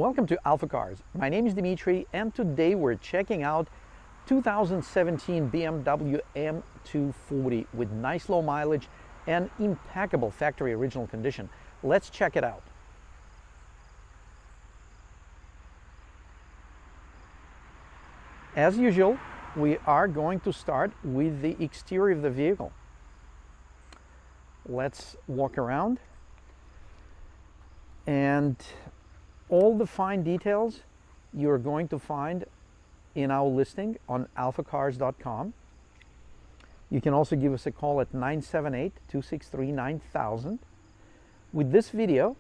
Welcome to AlphaCars. My name is Dimitri and today we're checking out 2017 BMW M240 with nice low mileage and impeccable factory original condition. Let's check it out. As usual, we are going to start with the exterior of the vehicle. Let's walk around, and all the fine details you're going to find in our listing on alphacars.com. You can also give us a call at 978-263-9000. With this video,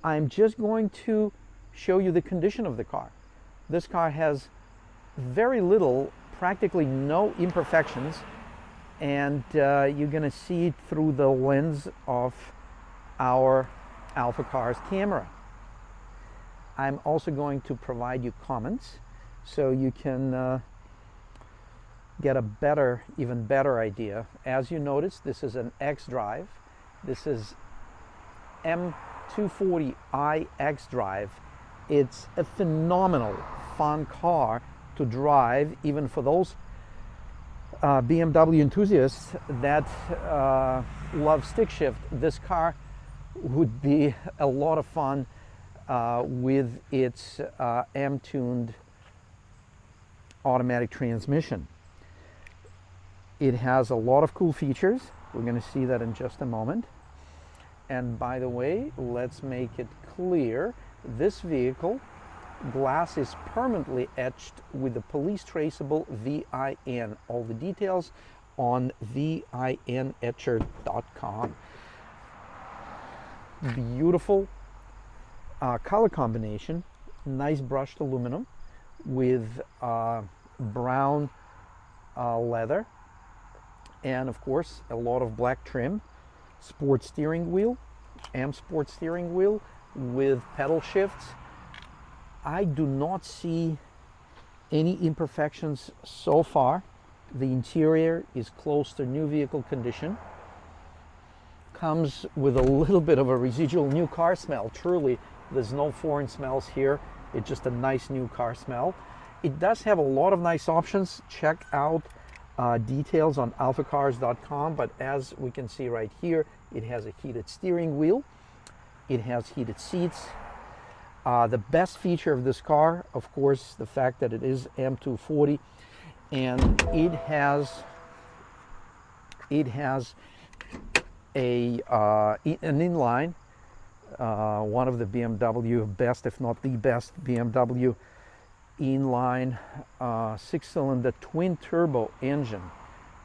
I'm just going to show you the condition of the car. This car has very little, practically no imperfections, and you're going to see it through the lens of our AlphaCars camera. I'm also going to provide you comments so you can get a better, even better idea. As you notice, this is an X-Drive. This is M240i X-Drive. It's a phenomenal, fun car to drive, even for those BMW enthusiasts that love stick shift. This car would be a lot of fun with its M-tuned automatic transmission. It has a lot of cool features. We're going to see that in just a moment. And by the way, let's make it clear, this vehicle glass is permanently etched with the police traceable VIN. All the details on vinetcher.com. Beautiful color combination, nice brushed aluminum with brown leather, and of course a lot of black trim. Sport steering wheel, M Sport steering wheel with pedal shifts. I do not see any imperfections so far. The interior is close to new vehicle condition. Comes with a little bit of a residual new car smell. Truly, there's no foreign smells here. It's just a nice new car smell. It does have a lot of nice options. Check out details on alphacars.com, but as we can see right here, it has a heated steering wheel. It has heated seats. The best feature of this car, of course, the fact that it is M240, and it has an inline, one of the BMW best, if not the best, BMW inline 6-cylinder twin turbo engine.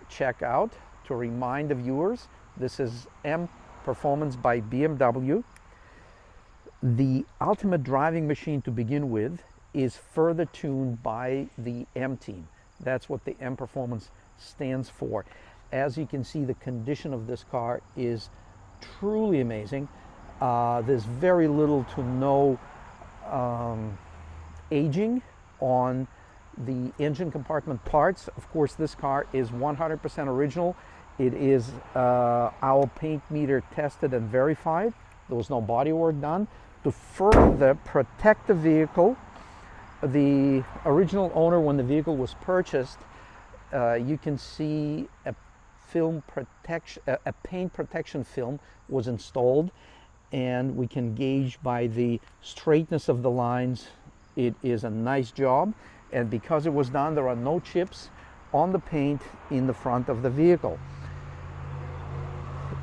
Check out, to remind the viewers, this is M Performance by BMW. The ultimate driving machine to begin with is further tuned by the M team. That's what the M Performance stands for. As you can see, the condition of this car is truly amazing. There's very little to no aging on the engine compartment parts. Of course, this car is 100% original. It is our paint meter tested and verified. There was no body work done. To further protect the vehicle, the original owner, when the vehicle was purchased, you can see a film protection, a paint protection film was installed, and we can gauge by the straightness of the lines. It is a nice job, and because it was done, there are no chips on the paint in the front of the vehicle.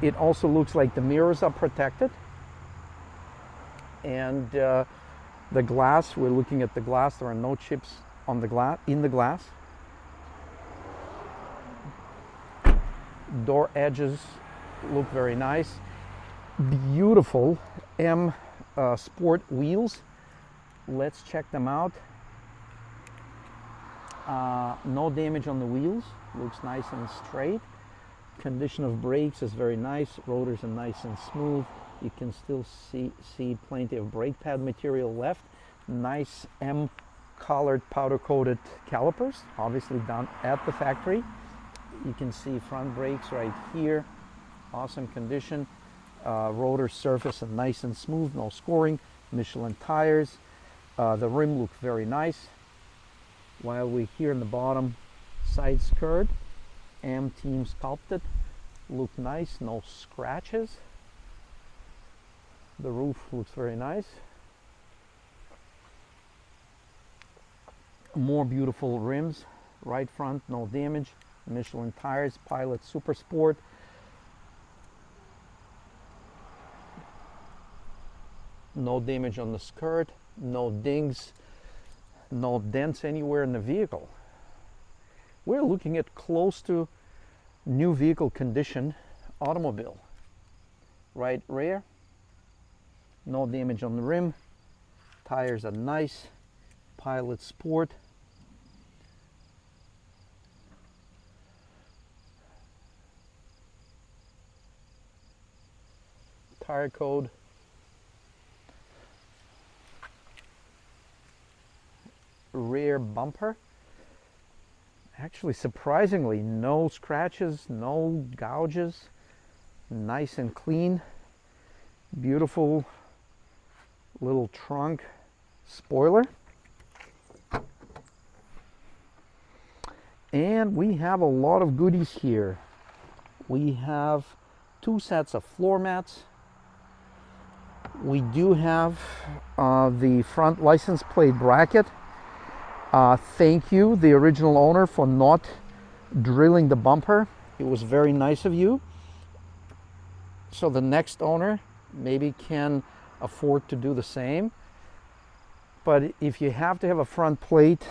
It also looks like the mirrors are protected, and the glass, we're looking at the glass, there are no chips on the glass, in the glass. Door edges look very nice. Beautiful M Sport wheels. Let's check them out. No damage on the wheels, looks nice and straight. Condition of brakes is very nice. Rotors are nice and smooth. You can still see plenty of brake pad material left. Nice M colored powder coated calipers, obviously done at the factory. You can see front brakes right here, awesome condition. Rotor surface and nice and smooth, no scoring. Michelin tires. The rim looks very nice. While we're here in the bottom, side skirt, M-Team sculpted, look nice, no scratches. The roof looks very nice. More beautiful rims, right front, no damage. Michelin tires, Pilot Super Sport. No damage on the skirt, no dings, no dents anywhere in the vehicle. We're looking at close to new vehicle condition automobile. Right rear, no damage on the rim. Tires are nice, Pilot Sport. Tire code. Rear bumper, actually surprisingly no scratches, no gouges, nice and clean. Beautiful little trunk spoiler, and we have a lot of goodies here. We have 2 sets of floor mats. We do have the front license plate bracket. Thank you, the original owner, for not drilling the bumper. It was very nice of you. So the next owner maybe can afford to do the same. But if you have to have a front plate,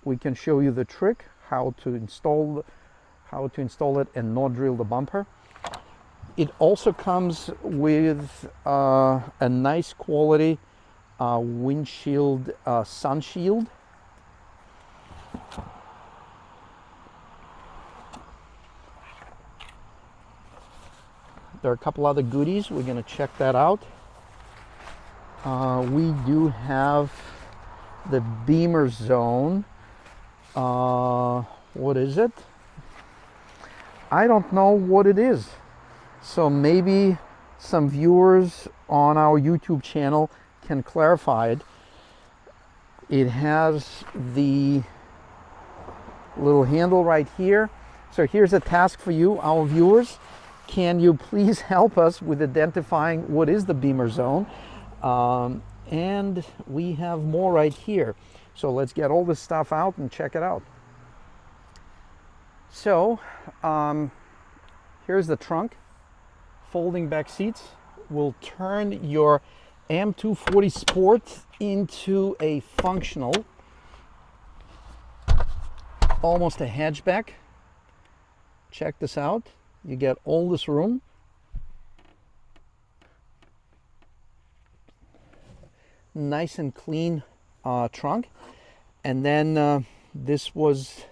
we can show you the trick how to install it and not drill the bumper. It also comes with a nice quality windshield sun shield. There are a couple other goodies. We're going to check that out. We do have the Beamer Zone. What is it? I don't know what it is. So maybe some viewers on our YouTube channel can clarify it. It has the little handle right here. So here's a task for you, our viewers. Can you please help us with identifying what is the Beamer Zone? And we have more right here. So let's get all this stuff out and check it out. So here's the trunk. Folding back seats will turn your M240 Sport into a functional, almost a hatchback. Check this out. You get all this room. Nice and clean trunk. And then this is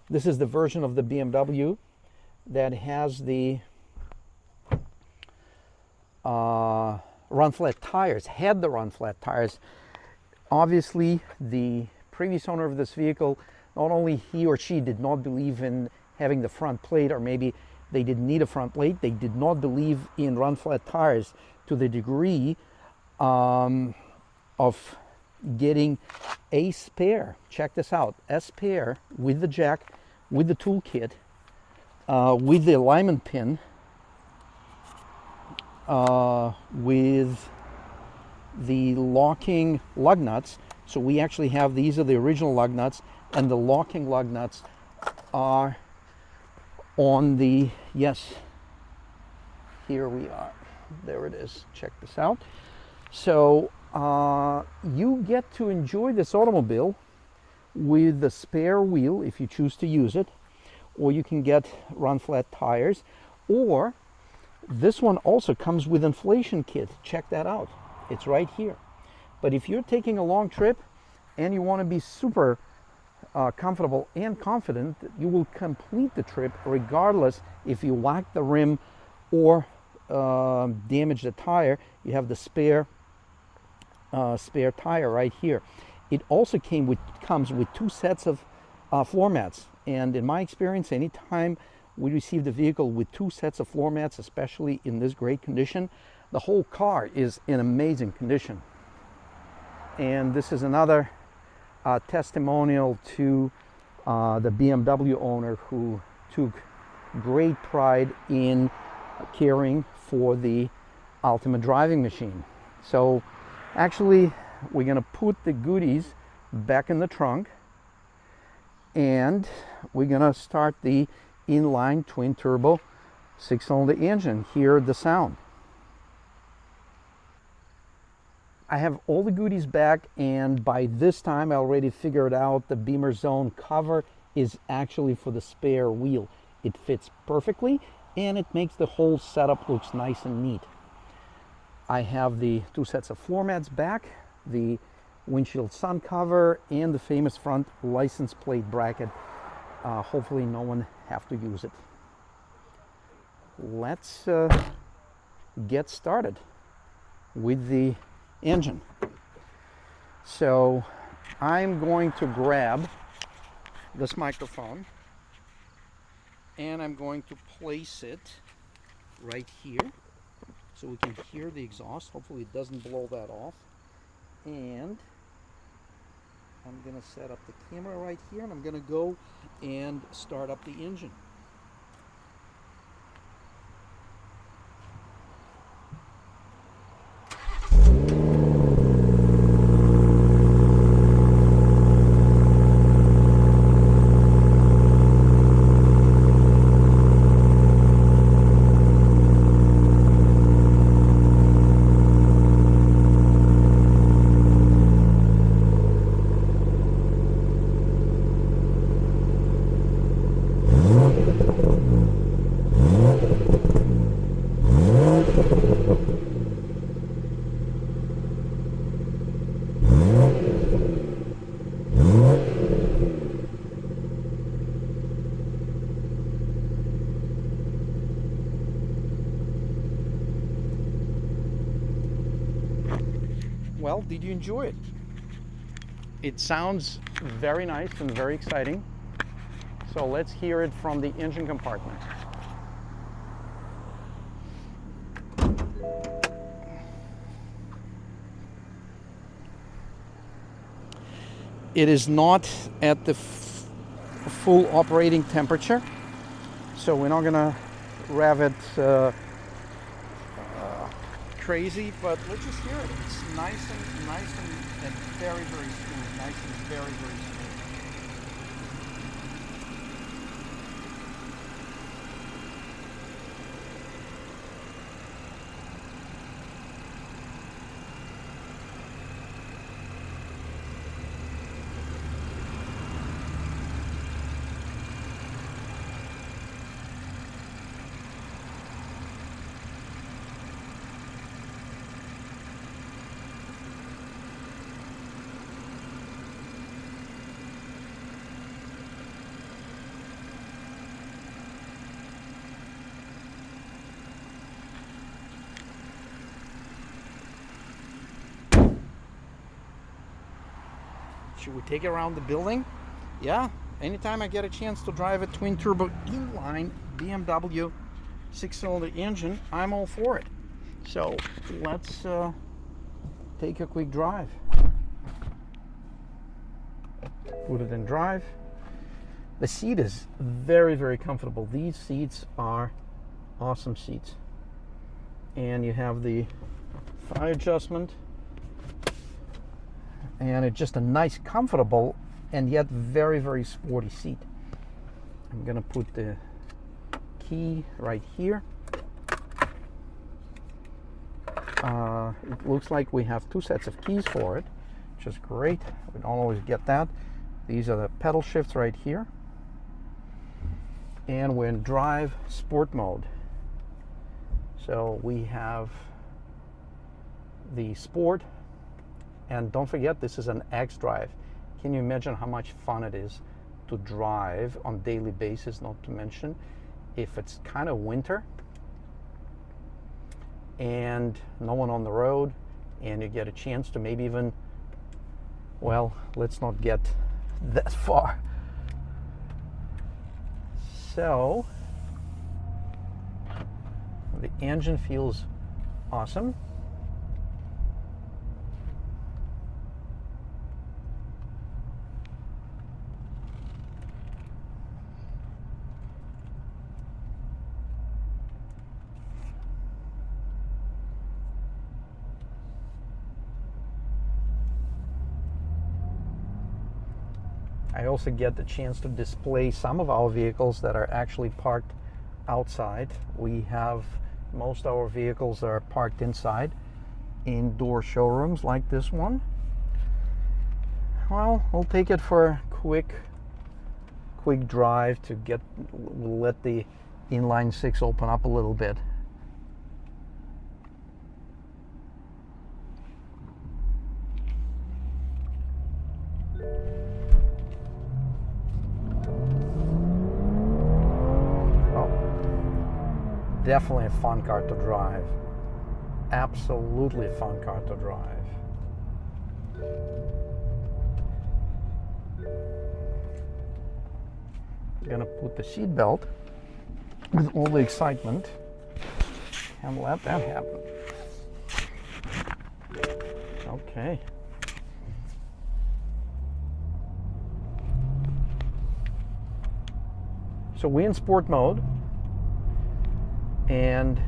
the version of the BMW that has the run flat tires, had the run flat tires. Obviously, the previous owner of this vehicle, not only he or she did not believe in having the front plate, or maybe they didn't need a front plate, they did not believe in run flat tires to the degree of getting a spare. Check this out, a spare with the jack, with the toolkit, with the alignment pin, with the locking lug nuts. So we actually have, these are the original lug nuts, and the locking lug nuts are on the, yes, here we are, there it is. Check this out. So you get to enjoy this automobile with the spare wheel if you choose to use it, or you can get run flat tires, or this one also comes with inflation kit. Check that out, it's right here. But if you're taking a long trip and you want to be super comfortable and confident, you will complete the trip regardless if you whack the rim or damage the tire. You have the spare tire right here. It also comes with 2 sets of floor mats, and in my experience, anytime we received a vehicle with 2 sets of floor mats, especially in this great condition, the whole car is in amazing condition. And this is another testimonial to the BMW owner who took great pride in caring for the ultimate driving machine. So actually we're going to put the goodies back in the trunk, and we're going to start the inline twin turbo 6-cylinder engine. Hear the sound. I have all the goodies back, and by this time I already figured out the Beamer Zone cover is actually for the spare wheel. It fits perfectly and it makes the whole setup looks nice and neat. I have the 2 sets of floor mats back, the windshield sun cover, and the famous front license plate bracket. Hopefully no one have to use it. Let's get started with the engine. So I'm going to grab this microphone and I'm going to place it right here so we can hear the exhaust. Hopefully it doesn't blow that off. And I'm going to set up the camera right here, and I'm going to go and start up the engine. Well, did you enjoy it? It sounds very nice and very exciting. So let's hear it from the engine compartment. It is not at the full operating temperature, so we're not gonna rev it crazy, but let's just hear it. It's nice and very, very smooth. Nice and very, very smooth. Should we take it around the building? Yeah, anytime I get a chance to drive a twin turbo inline BMW 6-cylinder engine, I'm all for it. So let's take a quick drive. Put it in drive. The seat is very, very comfortable. These seats are awesome seats. And you have the thigh adjustment. And it's just a nice, comfortable, and yet very, very sporty seat. I'm gonna put the key right here. It looks like we have 2 sets of keys for it, which is great. We don't always get that. These are the pedal shifts right here. And we're in drive sport mode. So we have the sport. And don't forget, this is an X drive. Can you imagine how much fun it is to drive on a daily basis, not to mention if it's kind of winter and no one on the road and you get a chance to maybe even, well, let's not get that far. So the engine feels awesome. I also get the chance to display some of our vehicles that are actually parked outside. We have most of our vehicles are parked inside, indoor showrooms like this one. Well, we'll take it for a quick drive to let the inline six open up a little bit. Definitely a fun car to drive. Absolutely a fun car to drive. I'm gonna put the seat belt with all the excitement and let that happen. Okay. So we're in sport mode, and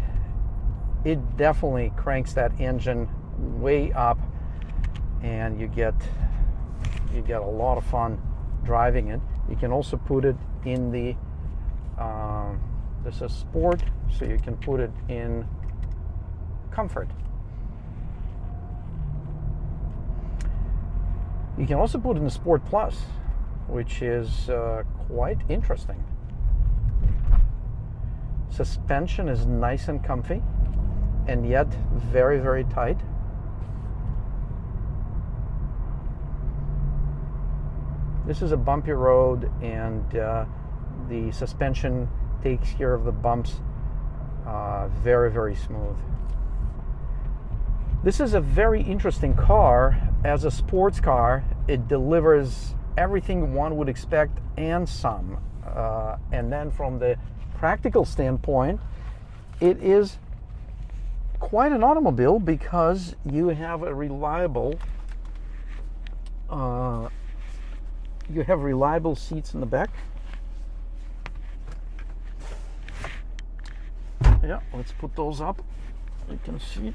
it definitely cranks that engine way up, and you get a lot of fun driving it. You can also put it in the this is sport, so you can put it in comfort. You can also put it in Sport Plus, which is quite interesting. Suspension is nice and comfy, and yet very, very tight. This is a bumpy road, and the suspension takes care of the bumps very, very smooth. This is a very interesting car. As a sports car, it delivers everything one would expect and some. And then from the practical standpoint, it is quite an automobile because you have a reliable seats in the back. Yeah, let's put those up. You can see. Need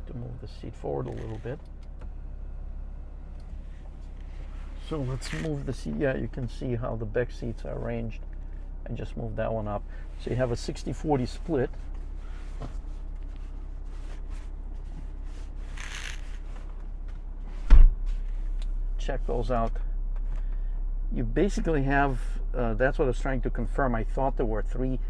to move the seat forward a little bit. So let's move the seat. Yeah, you can see how the back seats are arranged. I just moved that one up. So you have a 60-40 split. Check those out. You basically have, that's what I was trying to confirm. I thought there were three.